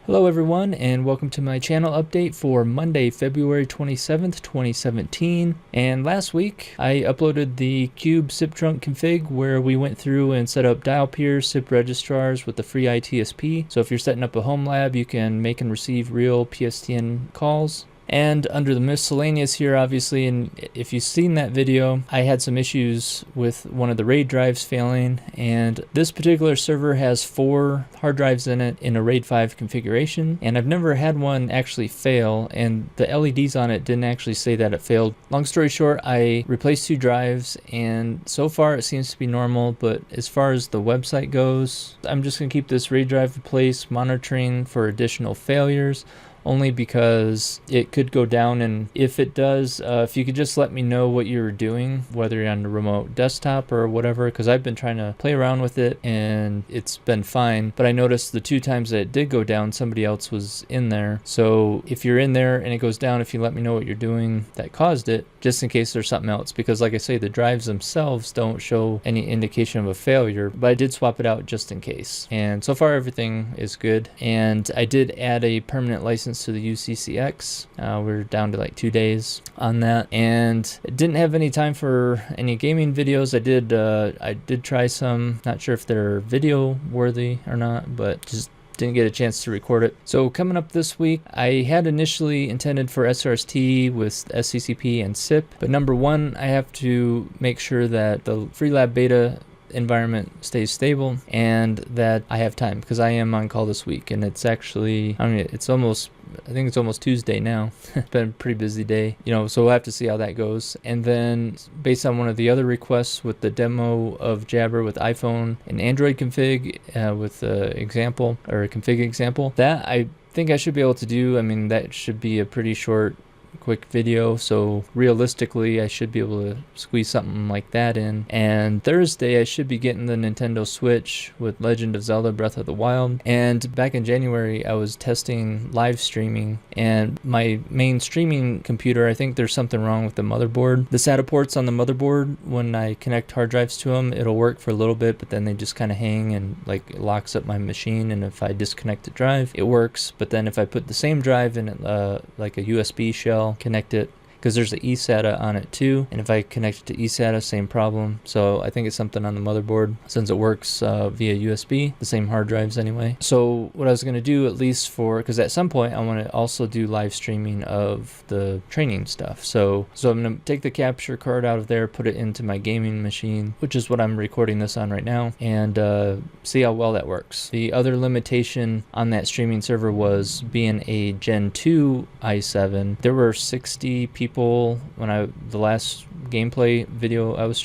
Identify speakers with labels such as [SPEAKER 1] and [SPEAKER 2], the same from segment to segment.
[SPEAKER 1] Hello everyone, and welcome to my channel update for Monday, February 27th, 2017. And last week I uploaded the Cube SIP trunk config where we went through and set up dial peers, SIP registrars with the free ITSP. So if you're setting up a home lab, you can make and receive real PSTN calls. And under the miscellaneous here, obviously, and if you've seen that video, I had some issues with one of the RAID drives failing, and this particular server has 4 hard drives in it in a RAID 5 configuration, and I've never had one actually fail, and the LEDs on it didn't actually say that it failed. Long story short, I replaced 2 drives, and so far it seems to be normal, but as far as the website goes, I'm just going to keep this RAID drive replaced, monitoring for additional failures, only because it could go down. And if it does, if you could just let me know what you're doing, whether you're on the remote desktop or whatever, because I've been trying to play around with it and it's been fine, but I noticed the 2 times that it did go down, somebody else was in there. So if you're in there and it goes down, if you let me know what you're doing that caused it, just in case there's something else, because like I say, the drives themselves don't show any indication of a failure, but I did swap it out just in case. And so far everything is good, and I did add a permanent license to the UCCX. We're down to like 2 days on that, and I didn't have any time for any gaming videos. I did try some, not sure if they're video worthy or not, but just didn't get a chance to record it. So coming up this week, I had initially intended for SRST with SCCP and SIP, but number one, I have to make sure that the Freelab beta environment stays stable and that I have time, because I am on call this week, and it's actually, I think it's almost Tuesday now. It's been a pretty busy day, so we'll have to see how that goes. And then based on one of the other requests with the demo of Jabber with iPhone and Android config with example or a config example, that I think I should be able to do. I mean, that should be a pretty short quick video, so realistically I should be able to squeeze something like that in. And Thursday I should be getting the Nintendo Switch with Legend of Zelda Breath of the Wild. And back in January I was testing live streaming, and my main streaming computer, I think there's something wrong with the motherboard. The SATA ports on the motherboard, when I connect hard drives to them, it'll work for a little bit, but then they just kind of hang and like it locks up my machine. And if I disconnect the drive, it works, but then if I put the same drive in like a USB shell, connect it, because there's the eSATA on it too, and if I connect it to eSATA, same problem. So I think it's something on the motherboard, since it works via USB, the same hard drives anyway. So what I was going to do, at least because at some point I want to also do live streaming of the training stuff, so I'm going to take the capture card out of there, put it into my gaming machine, which is what I'm recording this on right now, and see how well that works. The other limitation on that streaming server was being a Gen 2 i7. There were 60 people when the last gameplay video I was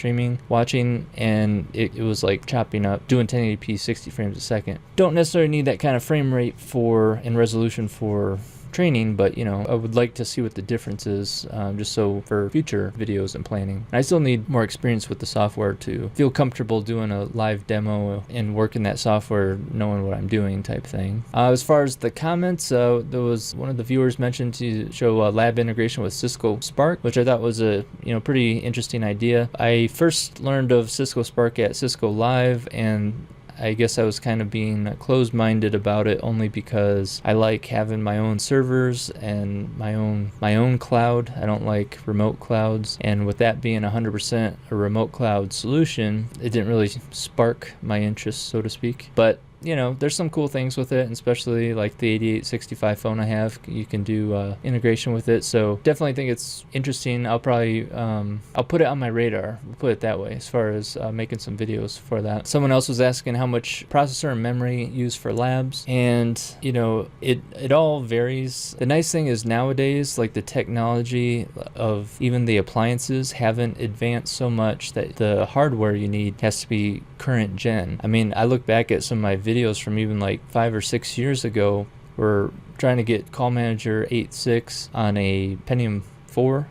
[SPEAKER 1] watching, and it was like chopping up, doing 1080p 60 frames a second. Don't necessarily need that kind of frame rate and resolution for training, but I would like to see what the difference is, just so for future videos and planning. And I still need more experience with the software to feel comfortable doing a live demo and working that software, knowing what I'm doing type thing. As far as the comments, there was one of the viewers mentioned to show lab integration with Cisco Spark, which I thought was a pretty interesting idea. I first learned of Cisco Spark at Cisco Live, and I guess I was kind of being closed-minded about it, only because I like having my own servers and my own cloud. I don't like remote clouds, and with that being 100% a remote cloud solution, it didn't really spark my interest, so to speak. But there's some cool things with it, and especially like the 8865 phone I have, you can do integration with it. So definitely think it's interesting. I'll probably I'll put it on my radar, we'll put it that way, as far as making some videos for that. Someone else was asking how much processor and memory used for labs, and it all varies. The nice thing is nowadays, like, the technology of even the appliances haven't advanced so much that the hardware you need has to be current gen. I mean, I look back at some of my videos from even like 5 or 6 years ago. We're trying to get Call Manager 8.6 on a Pentium 4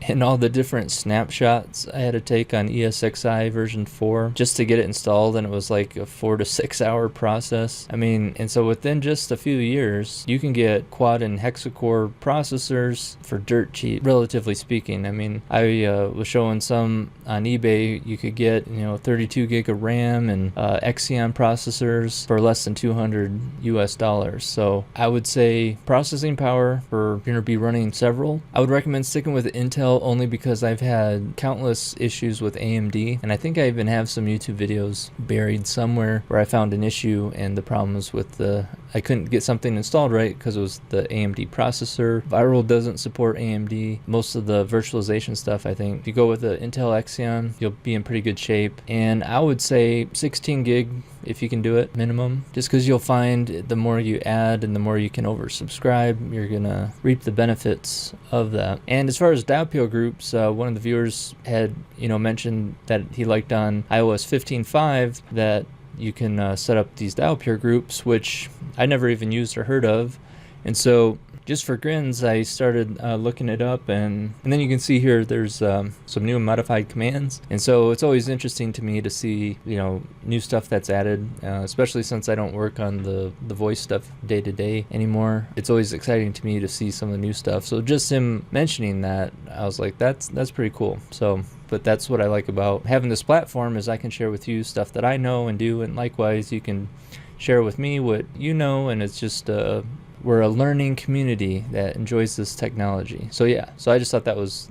[SPEAKER 1] and all the different snapshots I had to take on ESXi version 4 just to get it installed, and it was like a 4 to 6 hour process. I mean, and so within just a few years, you can get quad and hexa-core processors for dirt cheap, relatively speaking. I mean, I was showing some on eBay. You could get, 32 gig of RAM and Xeon processors for less than $200 US. So I would say processing power for you're going to be running several. I would recommend sticking with Intel only because I've had countless issues with AMD, and I think I even have some YouTube videos buried somewhere where I found an issue, and the problem was with I couldn't get something installed right because it was the AMD processor. Viral doesn't support AMD. Most of the virtualization stuff, I think, if you go with the Intel Xeon, you'll be in pretty good shape. And I would say 16 gig if you can do it, minimum, just because you'll find the more you add and the more you can oversubscribe, you're gonna reap the benefits of that. And as far as Dialpil groups, one of the viewers had mentioned that he liked on iOS 15.5 that you can set up these Dialpil groups, which I never even used or heard of. And so just for grins, I started looking it up, and then you can see here there's some new and modified commands. And so it's always interesting to me to see new stuff that's added, especially since I don't work on the voice stuff day to day anymore. It's always exciting to me to see some of the new stuff. So just him mentioning that, I was like, that's pretty cool. So but that's what I like about having this platform, is I can share with you stuff that I know and do, and likewise you can share with me what you know, and it's just we're a learning community that enjoys this technology. So yeah, so I just thought that was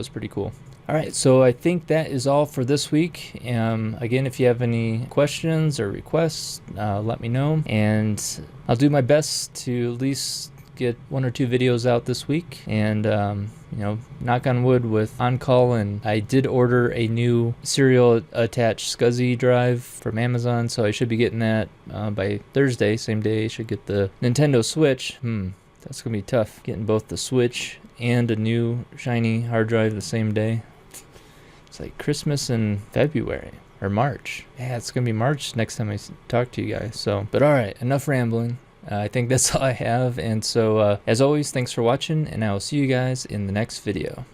[SPEAKER 1] pretty cool. All right, so I think that is all for this week. Again, if you have any questions or requests, let me know, and I'll do my best to at least get 1 or 2 videos out this week, and knock on wood with on-call. And I did order a new serial attached SCSI drive from Amazon, so I should be getting that by Thursday. Same day I should get the Nintendo Switch. That's gonna be tough, getting both the Switch and a new shiny hard drive the same day. It's like Christmas in February or March. Yeah, it's gonna be March next time I talk to you guys. So, but all right, enough rambling. I think that's all I have, and so as always, thanks for watching, and I will see you guys in the next video.